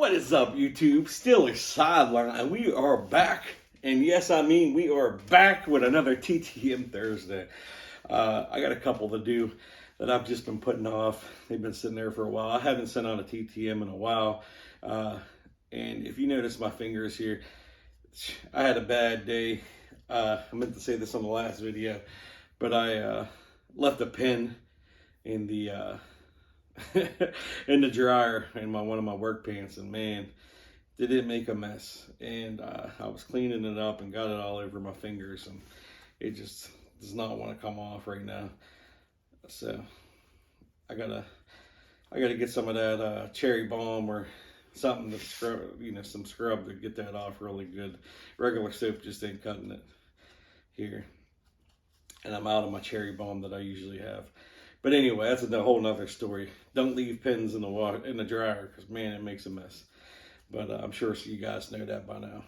What is up, YouTube? Still a sideline, and we are back. And yes, I mean we are back with another TTM Thursday. I got a couple to do that I've just been putting off. They've been sitting there for a while. I haven't sent out a TTM in a while. And if you notice my fingers here, I had a bad day. I meant to say this on the last video, but I left a pin in the in the dryer in one of my work pants, and man, did it make a mess. And I was cleaning it up and got it all over my fingers, and it just does not want to come off right now. So I gotta get some of that cherry balm or something to scrub, some scrub to get that off really good. Regular soap just ain't cutting it here, and I'm out of my cherry balm that I usually have. But anyway, that's a whole nother story. Don't leave pins in the water in the dryer, because man, it makes a mess. But I'm sure you guys know that by now.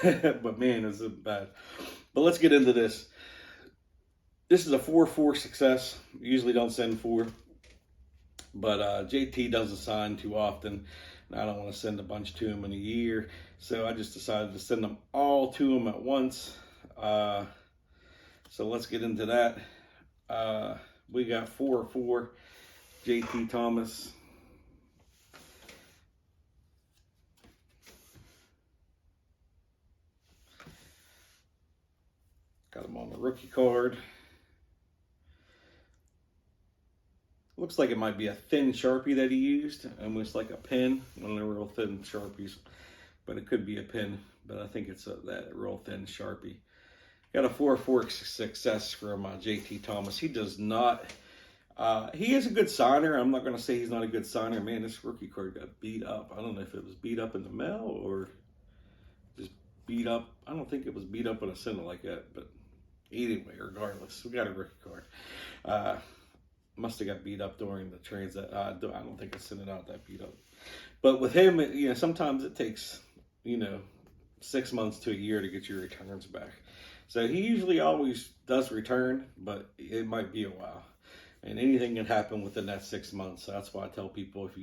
But man, is it bad. But let's get into this. This is a 4-4 success. Usually don't send 4, but JT doesn't sign too often, and I don't want to send a bunch to him in a year, so I just decided to send them all to him at once. So let's get into that. We got 4-4 JT Thomas. Got him on the rookie card. Looks like it might be a thin Sharpie that he used, almost like a pen, one of the real thin Sharpies. But it could be a pen, but I think it's that real thin Sharpie. Got a 4-4 success from JT Thomas. He does not, he is a good signer. I'm not going to say he's not a good signer. Man, this rookie card got beat up. I don't know if it was beat up in the mail or just beat up. I don't think it was beat up when I sent it like that. But anyway, regardless, we got a rookie card. Must have got beat up during the transit. I don't think I sent it out that beat up. But with him, sometimes it takes, 6 months to a year to get your returns back. So he usually always does return, but it might be a while. And anything can happen within that 6 months. So that's why I tell people, if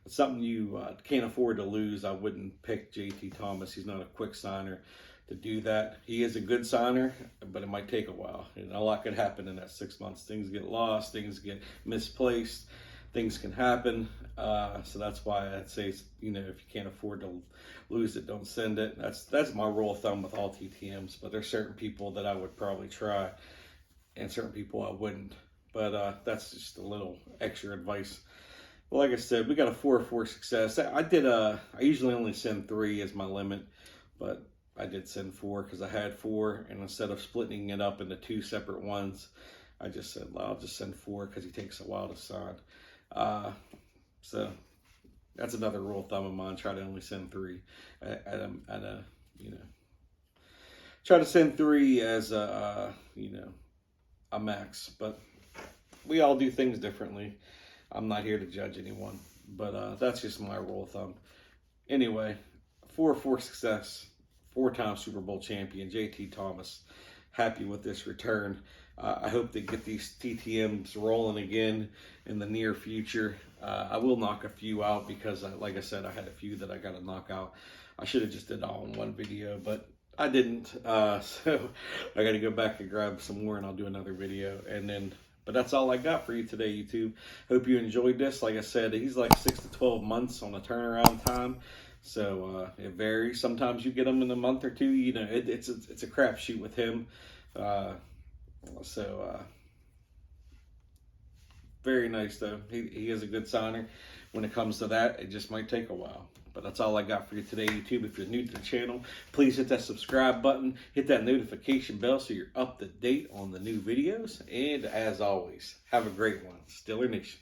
it's something you can't afford to lose, I wouldn't pick JT Thomas. He's not a quick signer to do that. He is a good signer, but it might take a while. And a lot could happen in that 6 months. Things get lost, things get misplaced, things can happen. So that's why I'd say, if you can't afford to lose it, don't send it. That's my rule of thumb with all TTMs. But there's certain people that I would probably try, and certain people I wouldn't. But that's just a little extra advice. Well, like I said, we got a 4-4 success. I usually only send 3 as my limit, but I did send 4 because I had 4, and instead of splitting it up into 2 separate ones, I just said, well, I'll just send 4 because he takes a while to sign. So that's another rule of thumb of mine. Try to only send 3 try to send 3 as a max. But we all do things differently. I'm not here to judge anyone, but that's just my rule of thumb. Anyway, 4-4 success. 4-time Super Bowl champion, JT Thomas. Happy with this return. I hope they get these TTMs rolling again in the near future. I will knock a few out because, like I said, I had a few that I got to knock out. I should have just did it all in one video, but I didn't. So I got to go back and grab some more, and I'll do another video. But that's all I got for you today, YouTube. Hope you enjoyed this. Like I said, he's like 6 to 12 months on the turnaround time. So it varies. Sometimes you get them in a month or 2. It's a crapshoot with him. Very nice though. He is a good signer. When it comes to that, it just might take a while. But that's all I got for you today, YouTube. If you're new to the channel, please hit that subscribe button. Hit that notification bell so you're up to date on the new videos. And as always, have a great one. Steeler Nation.